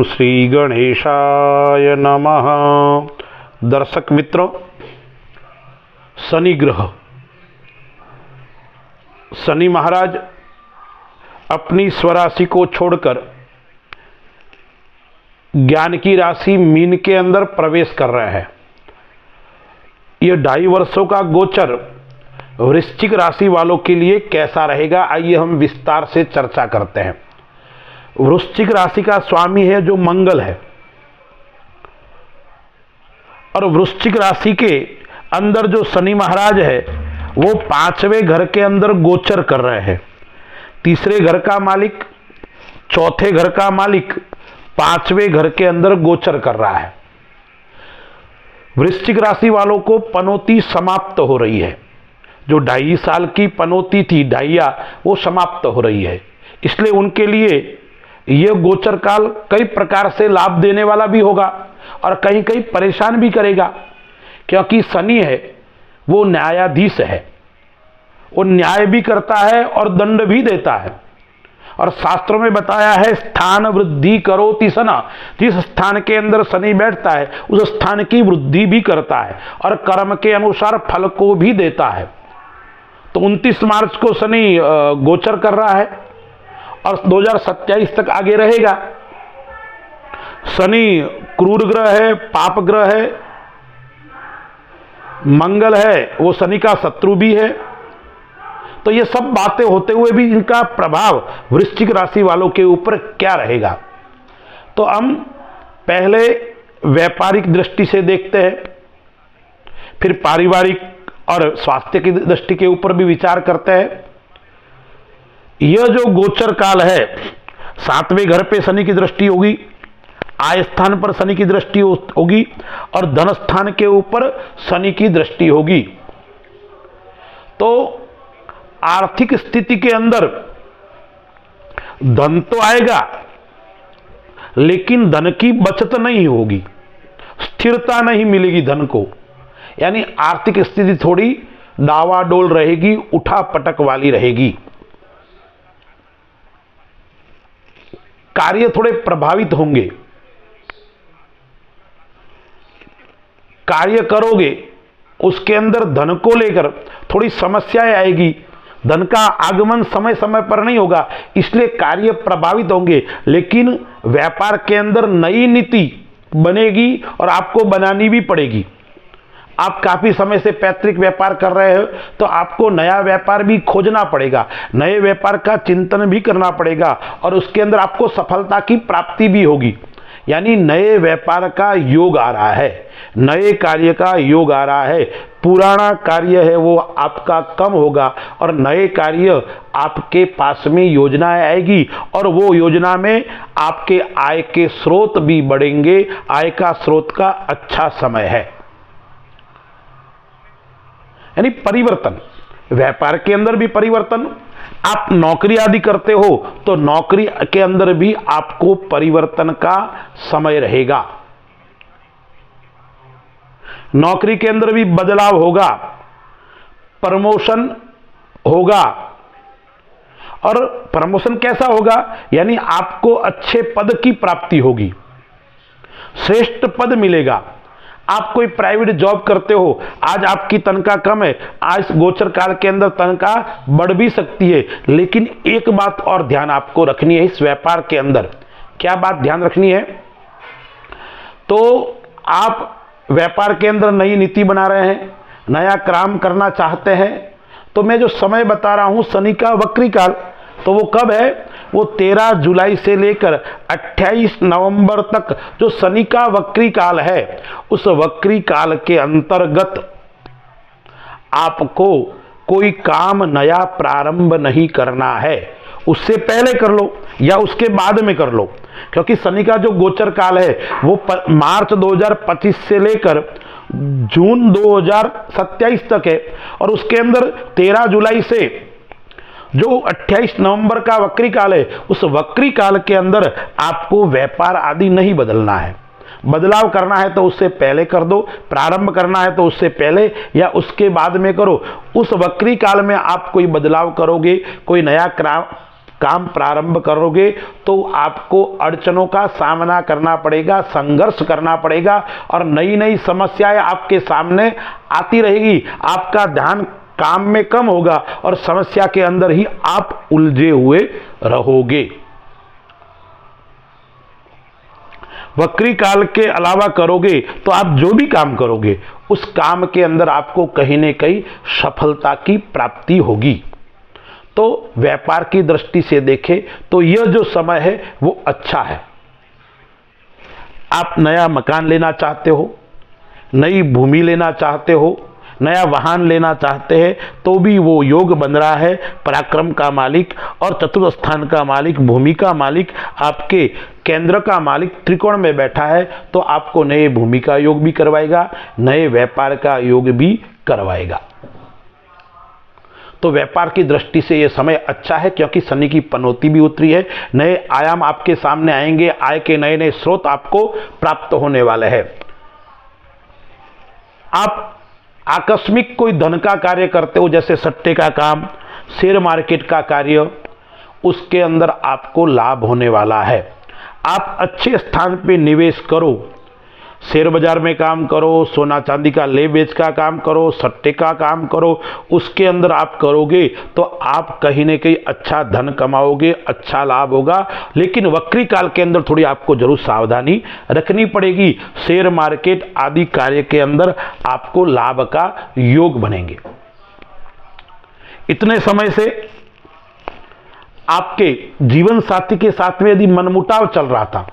ओम श्री गणेशाय नमः। दर्शक मित्रों, शनि ग्रह, शनि महाराज अपनी स्वराशि को छोड़कर ज्ञान की राशि मीन के अंदर प्रवेश कर रहे हैं। यह 2.5 वर्षों का गोचर वृश्चिक राशि वालों के लिए कैसा रहेगा, आइए हम विस्तार से चर्चा करते हैं। वृश्चिक राशि का स्वामी है जो मंगल है, और वृश्चिक राशि के अंदर जो शनि महाराज है वो 5वें घर के अंदर गोचर कर रहे हैं। तीसरे घर का मालिक, चौथे घर का मालिक 5वें घर के अंदर गोचर कर रहा है। वृश्चिक राशि वालों को पनौती समाप्त हो रही है। जो 2.5 साल की पनौती थी, डाइया, वो समाप्त हो रही है। इसलिए उनके लिए यह गोचर काल कई प्रकार से लाभ देने वाला भी होगा और कहीं कहीं परेशान भी करेगा, क्योंकि शनि है वो न्यायाधीश है। वो न्याय भी करता है और दंड भी देता है। और शास्त्रों में बताया है, स्थान वृद्धि करोति शनि, जिस स्थान के अंदर शनि बैठता है उस स्थान की वृद्धि भी करता है और कर्म के अनुसार फल को भी देता है। तो 29 मार्च को शनि गोचर कर रहा है और 2027 तक आगे रहेगा। शनि क्रूर ग्रह है, पाप ग्रह है, मंगल है वो शनि का शत्रु भी है। तो ये सब बातें होते हुए भी इनका प्रभाव वृश्चिक राशि वालों के ऊपर क्या रहेगा, तो हम पहले व्यापारिक दृष्टि से देखते हैं, फिर पारिवारिक और स्वास्थ्य की दृष्टि के ऊपर भी विचार करते हैं। यह जो गोचर काल है, 7वें घर पे शनि की दृष्टि होगी, आय स्थान पर शनि की दृष्टि होगी और धन स्थान के ऊपर शनि की दृष्टि होगी। तो आर्थिक स्थिति के अंदर धन तो आएगा, लेकिन धन की बचत नहीं होगी, स्थिरता नहीं मिलेगी धन को। यानी आर्थिक स्थिति थोड़ी डावाडोल रहेगी, उठा पटक वाली रहेगी। कार्य थोड़े प्रभावित होंगे, कार्य करोगे उसके अंदर धन को लेकर थोड़ी समस्याएं आएगी। धन का आगमन समय समय पर नहीं होगा, इसलिए कार्य प्रभावित होंगे। लेकिन व्यापार के अंदर नई नीति बनेगी और आपको बनानी भी पड़ेगी। आप काफी समय से पैतृक व्यापार कर रहे हो तो आपको नया व्यापार भी खोजना पड़ेगा, नए व्यापार का चिंतन भी करना पड़ेगा और उसके अंदर आपको सफलता की प्राप्ति भी होगी। यानी नए व्यापार का योग आ रहा है, नए कार्य का योग आ रहा है। पुराना कार्य है वो आपका कम होगा और नए कार्य आपके पास में योजनाएं आएगी और वो योजना में आपके आय के स्रोत भी बढ़ेंगे। आय का स्रोत का अच्छा समय है। यानी परिवर्तन, व्यापार के अंदर भी परिवर्तन। आप नौकरी आदि करते हो तो नौकरी के अंदर भी आपको परिवर्तन का समय रहेगा। नौकरी के अंदर भी बदलाव होगा, प्रमोशन होगा। और प्रमोशन कैसा होगा, यानी आपको अच्छे पद की प्राप्ति होगी, श्रेष्ठ पद मिलेगा। आप कोई प्राइवेट जॉब करते हो, आज आपकी तनख्वाह कम है, आज गोचर काल के अंदर तनख्वाह बढ़ भी सकती है। लेकिन एक बात और ध्यान आपको रखनी है इस व्यापार के अंदर। क्या बात ध्यान रखनी है, तो आप व्यापार के अंदर नई नीति बना रहे हैं, नया काम करना चाहते हैं, तो मैं जो समय बता रहा हूं शनि का वक्री काल, तो वो कब है, वो 13 जुलाई से लेकर 28 नवंबर तक जो शनि का वक्री काल है, उस वक्री काल के अंतर्गत आपको कोई काम नया प्रारंभ नहीं करना है। उससे पहले कर लो या उसके बाद में कर लो, क्योंकि शनि का जो गोचर काल है वो मार्च 2025 से लेकर जून 2027 तक है। और उसके अंदर 13 जुलाई से जो 28 नवंबर का वक्री काल है, उस वक्री काल के अंदर आपको व्यापार आदि नहीं बदलना है। बदलाव करना है तो उससे पहले कर दो, प्रारंभ करना है तो उससे पहले या उसके बाद में करो। उस वक्री काल में आप कोई बदलाव करोगे, कोई नया काम प्रारंभ करोगे तो आपको अड़चनों का सामना करना पड़ेगा, संघर्ष करना पड़ेगा और नई नई समस्याएं आपके सामने आती रहेगी। आपका ध्यान काम में कम होगा और समस्या के अंदर ही आप उलझे हुए रहोगे। वक्री काल के अलावा करोगे तो आप जो भी काम करोगे उस काम के अंदर आपको कहीं न कहीं सफलता की प्राप्ति होगी। तो व्यापार की दृष्टि से देखें तो यह जो समय है वो अच्छा है। आप नया मकान लेना चाहते हो, नई भूमि लेना चाहते हो, नया वाहन लेना चाहते हैं तो भी वो योग बन रहा है। पराक्रम का मालिक और चतुर्थ स्थान का मालिक, भूमि का मालिक, आपके केंद्र का मालिक त्रिकोण में बैठा है तो आपको नए भूमि का योग भी करवाएगा, नए व्यापार का योग भी करवाएगा। तो व्यापार की दृष्टि से यह समय अच्छा है क्योंकि शनि की पनौती भी उतरी है। नए आयाम आपके सामने आएंगे, आय के नए नए स्रोत आपको प्राप्त होने वाले हैं। आप आकस्मिक कोई धन का कार्य करते हो, जैसे सट्टे का काम, शेयर मार्केट का कार्य, उसके अंदर आपको लाभ होने वाला है। आप अच्छे स्थान पे निवेश करो, शेयर बाजार में काम करो, सोना चांदी का ले बेच का काम करो, सट्टे का काम करो, उसके अंदर आप करोगे तो आप कहीं न कहीं अच्छा धन कमाओगे, अच्छा लाभ होगा। लेकिन वक्री काल के अंदर थोड़ी आपको जरूर सावधानी रखनी पड़ेगी। शेयर मार्केट आदि कार्य के अंदर आपको लाभ का योग बनेंगे। इतने समय से आपके जीवन साथी के साथ में यदि मनमुटाव चल रहा था,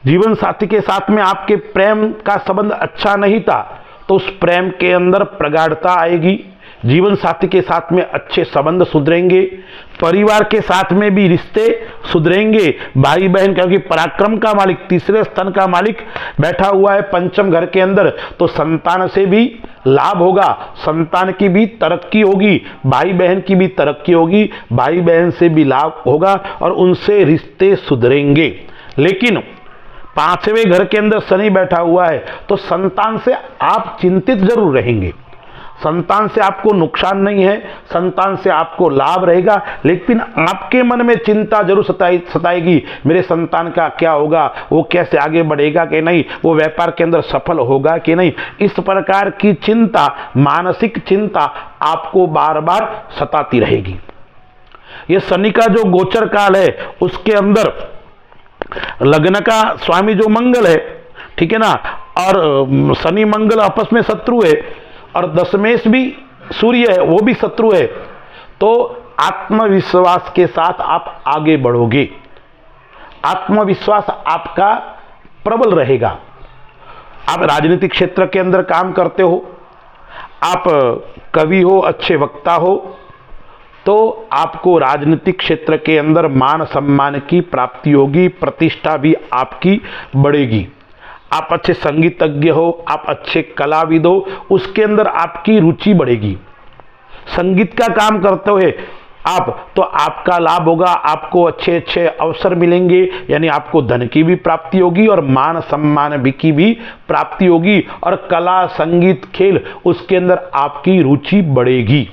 जीवन साथी के साथ में आपके प्रेम का संबंध अच्छा नहीं था, तो उस प्रेम के अंदर प्रगाढ़ता आएगी। जीवन साथी के साथ में अच्छे संबंध सुधरेंगे, परिवार के साथ में भी रिश्ते सुधरेंगे। भाई बहन, क्योंकि पराक्रम का मालिक, तीसरे स्थान का मालिक बैठा हुआ है पंचम घर के अंदर, तो संतान से भी लाभ होगा, संतान की भी तरक्की होगी, भाई बहन की भी तरक्की होगी, भाई बहन से भी लाभ होगा और उनसे रिश्ते सुधरेंगे। लेकिन पांचवें घर के अंदर शनि बैठा हुआ है तो संतान से आप चिंतित जरूर रहेंगे। संतान से आपको नुकसान नहीं है, संतान से आपको लाभ रहेगा, लेकिन आपके मन में चिंता जरूर सताएगी, मेरे संतान का क्या होगा, वो कैसे आगे बढ़ेगा कि नहीं, वो व्यापार के अंदर सफल होगा कि नहीं। इस प्रकार की चिंता, मानसिक चिंता आपको बार बार सताती रहेगी। ये शनि का जो गोचर काल है उसके अंदर लग्न का स्वामी जो मंगल है, ठीक है ना, और शनि मंगल आपस में शत्रु है और दशमेश भी सूर्य है, वो भी शत्रु है। तो आत्मविश्वास के साथ आप आगे बढ़ोगे, आत्मविश्वास आपका प्रबल रहेगा। आप राजनीतिक क्षेत्र के अंदर काम करते हो, आप कवि हो, अच्छे वक्ता हो, तो आपको राजनीतिक क्षेत्र के अंदर मान सम्मान की प्राप्ति होगी, प्रतिष्ठा भी आपकी बढ़ेगी। आप अच्छे संगीतज्ञ हो, आप अच्छे कलाविद हो, उसके अंदर आपकी रुचि बढ़ेगी। संगीत का काम करते हुए आप, तो आपका लाभ होगा, आपको अच्छे अच्छे अवसर मिलेंगे, यानी आपको धन की भी प्राप्ति होगी और मान सम्मान भी की भी प्राप्ति होगी। और कला, संगीत, खेल, उसके अंदर आपकी रुचि बढ़ेगी।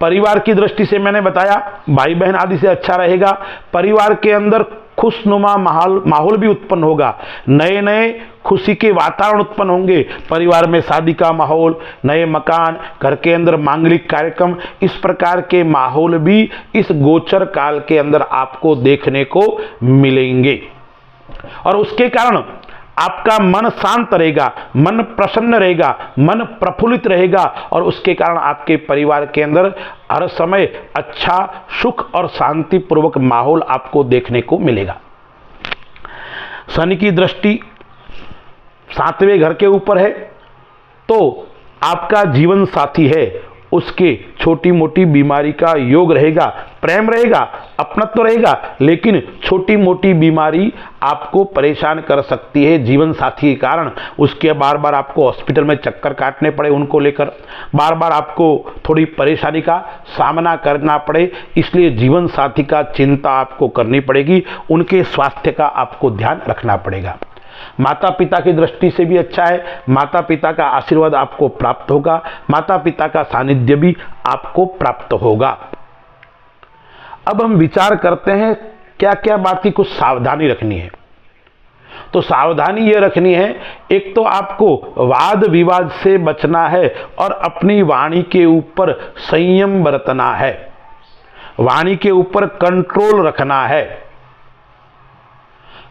परिवार की दृष्टि से मैंने बताया भाई बहन आदि से अच्छा रहेगा। परिवार के अंदर खुशनुमा माहौल भी उत्पन्न होगा, नए नए खुशी के वातावरण उत्पन्न होंगे। परिवार में शादी का माहौल, नए मकान, घर के अंदर मांगलिक कार्यक्रम, इस प्रकार के माहौल भी इस गोचर काल के अंदर आपको देखने को मिलेंगे। और उसके कारण आपका मन शांत रहेगा, मन प्रसन्न रहेगा, मन प्रफुल्लित रहेगा और उसके कारण आपके परिवार के अंदर हर समय अच्छा, सुख और शांतिपूर्वक माहौल आपको देखने को मिलेगा। शनि की दृष्टि 7वें घर के ऊपर है, तो आपका जीवन साथी है, उसके छोटी मोटी बीमारी का योग रहेगा, प्रेम रहेगा, अपनत्व रहेगा, लेकिन छोटी मोटी बीमारी आपको परेशान कर सकती है जीवन साथी के कारण। उसके बार बार आपको हॉस्पिटल में चक्कर काटने पड़े, उनको लेकर बार बार आपको थोड़ी परेशानी का सामना करना पड़े, इसलिए जीवन साथी का चिंता आपको करनी पड़ेगी, उनके स्वास्थ्य का आपको ध्यान रखना पड़ेगा। माता पिता की दृष्टि से भी अच्छा है, माता पिता का आशीर्वाद आपको प्राप्त होगा, माता पिता का सानिध्य भी आपको प्राप्त होगा। अब हम विचार करते हैं क्या क्या बात की कुछ सावधानी रखनी है। तो सावधानी यह रखनी है, एक तो आपको वाद विवाद से बचना है और अपनी वाणी के ऊपर संयम बरतना है, वाणी के ऊपर कंट्रोल रखना है,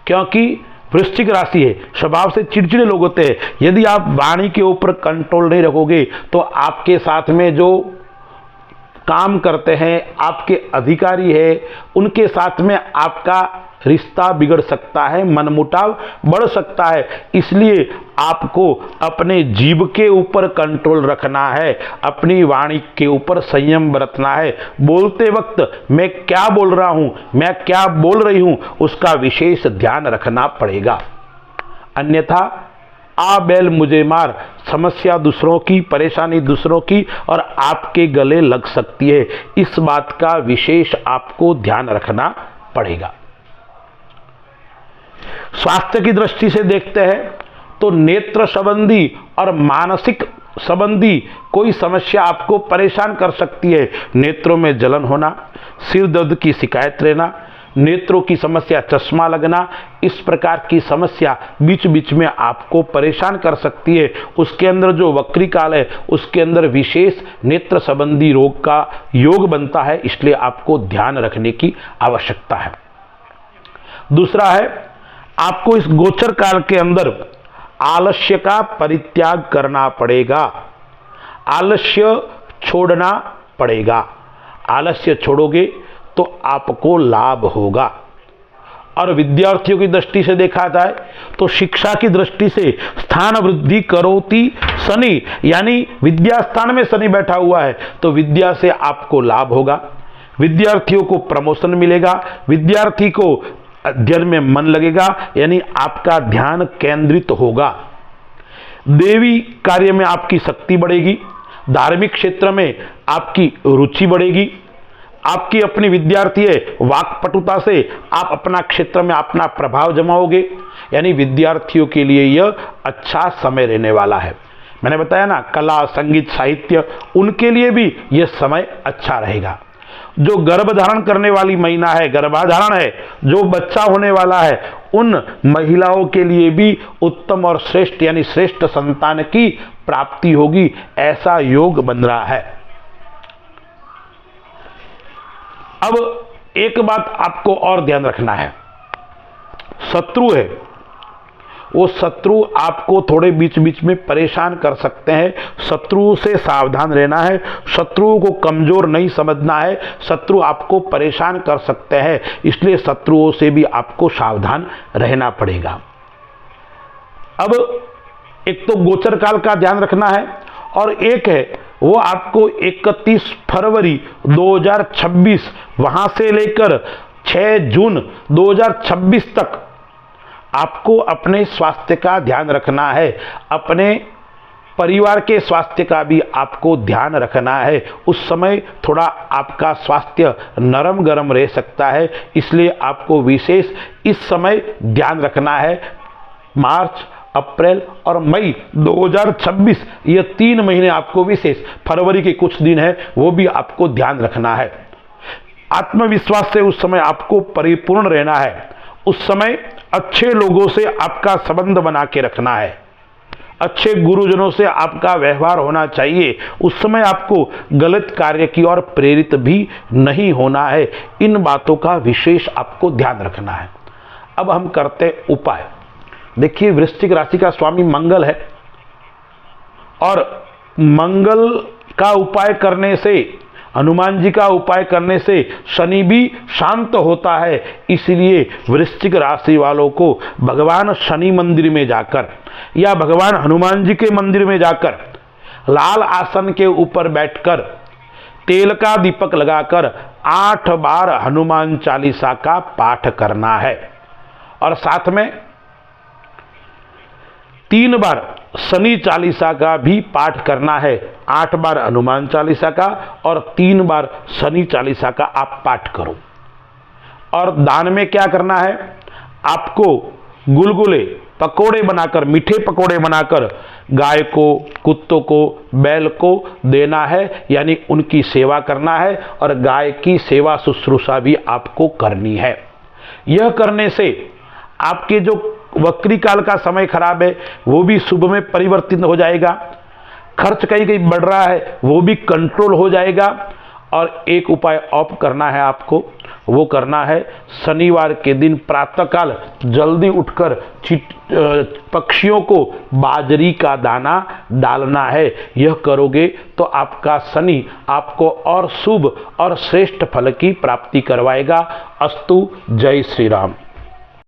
क्योंकि वृश्चिक राशि है, स्वभाव से चिड़चिड़े लोग होते हैं। यदि आप वाणी के ऊपर कंट्रोल नहीं रखोगे तो आपके साथ में जो काम करते हैं, आपके अधिकारी है, उनके साथ में आपका रिश्ता बिगड़ सकता है, मनमुटाव बढ़ सकता है। इसलिए आपको अपने जीभ के ऊपर कंट्रोल रखना है, अपनी वाणी के ऊपर संयम बरतना है। बोलते वक्त मैं क्या बोल रहा हूं, मैं क्या बोल रही हूं, उसका विशेष ध्यान रखना पड़ेगा। अन्यथा आ बैल मुझे मार, समस्या दूसरों की, परेशानी दूसरों की और आपके गले लग सकती है। इस बात का विशेष आपको ध्यान रखना पड़ेगा। स्वास्थ्य की दृष्टि से देखते हैं तो नेत्र संबंधी और मानसिक संबंधी कोई समस्या आपको परेशान कर सकती है। नेत्रों में जलन होना, सिर दर्द की शिकायत रहना, नेत्रों की समस्या, चश्मा लगना, इस प्रकार की समस्या बीच बीच में आपको परेशान कर सकती है। उसके अंदर जो वक्री काल है, उसके अंदर विशेष नेत्र संबंधी रोग का योग बनता है, इसलिए आपको ध्यान रखने की आवश्यकता है। दूसरा है, आपको इस गोचर काल के अंदर आलस्य का परित्याग करना पड़ेगा, आलस्य छोड़ना पड़ेगा। आलस्य छोड़ोगे तो आपको लाभ होगा। और विद्यार्थियों की दृष्टि से देखा जाए तो शिक्षा की दृष्टि से स्थान वृद्धि करोति शनि, यानी विद्या स्थान में शनि बैठा हुआ है, तो विद्या से आपको लाभ होगा, विद्यार्थियों को प्रमोशन मिलेगा, विद्यार्थी को अध्ययन में मन लगेगा, यानी आपका ध्यान केंद्रित होगा। देवी कार्य में आपकी शक्ति बढ़ेगी, धार्मिक क्षेत्र में आपकी रुचि बढ़ेगी। आपकी अपनी विद्यार्थी है, वाक्पटुता से आप अपना क्षेत्र में अपना प्रभाव जमाओगे, यानी विद्यार्थियों के लिए यह अच्छा समय रहने वाला है। मैंने बताया ना, कला, संगीत, साहित्य, उनके लिए भी यह समय अच्छा रहेगा। जो गर्भधारण करने वाली महिला है, गर्भाधारण है, जो बच्चा होने वाला है, उन महिलाओं के लिए भी उत्तम और श्रेष्ठ, यानी श्रेष्ठ संतान की प्राप्ति होगी, ऐसा योग बन रहा है। अब एक बात आपको और ध्यान रखना है, शत्रु है, वो शत्रु आपको थोड़े बीच बीच में परेशान कर सकते हैं। शत्रु से सावधान रहना है, शत्रुओं को कमजोर नहीं समझना है, शत्रु आपको परेशान कर सकते हैं, इसलिए शत्रुओं से भी आपको सावधान रहना पड़ेगा। अब एक तो गोचर काल का ध्यान रखना है, और एक है वो आपको 31 फरवरी 2026 वहां से लेकर 6 जून 2026 तक आपको अपने स्वास्थ्य का ध्यान रखना है, अपने परिवार के स्वास्थ्य का भी आपको ध्यान रखना है। उस समय थोड़ा आपका स्वास्थ्य नरम गरम रह सकता है, इसलिए आपको विशेष इस समय ध्यान रखना है। मार्च, अप्रैल और मई 2026 ये 3 महीने आपको विशेष, फरवरी के कुछ दिन है वो भी आपको ध्यान रखना है। आत्मविश्वास से उस समय आपको परिपूर्ण रहना है। उस समय अच्छे लोगों से आपका संबंध बना के रखना है, अच्छे गुरुजनों से आपका व्यवहार होना चाहिए। उस समय आपको गलत कार्य की ओर प्रेरित भी नहीं होना है। इन बातों का विशेष आपको ध्यान रखना है। अब हम करते उपाय। देखिए, वृश्चिक राशि का स्वामी मंगल है, और मंगल का उपाय करने से, हनुमान जी का उपाय करने से शनि भी शांत होता है। इसलिए वृश्चिक राशि वालों को भगवान शनि मंदिर में जाकर या भगवान हनुमान जी के मंदिर में जाकर लाल आसन के ऊपर बैठकर तेल का दीपक लगाकर 8 बार हनुमान चालीसा का पाठ करना है, और साथ में 3 बार शनि चालीसा का भी पाठ करना है। 8 बार हनुमान चालीसा का और 3 बार शनि चालीसा का आप पाठ करो। और दान में क्या करना है, आपको गुलगुले पकोड़े बनाकर, मीठे पकोड़े बनाकर गाय को, कुत्तों को, बैल को देना है, यानी उनकी सेवा करना है और गाय की सेवा शुश्रूषा भी आपको करनी है। यह करने से आपके जो वक्री काल का समय खराब है वो भी शुभ में परिवर्तित हो जाएगा, खर्च कहीं कहीं बढ़ रहा है वो भी कंट्रोल हो जाएगा। और एक उपाय और करना है आपको, वो करना है शनिवार के दिन प्रातःकाल जल्दी उठकर पक्षियों को बाजरी का दाना डालना है। यह करोगे तो आपका शनि आपको और शुभ और श्रेष्ठ फल की प्राप्ति करवाएगा। अस्तु, जय श्री राम।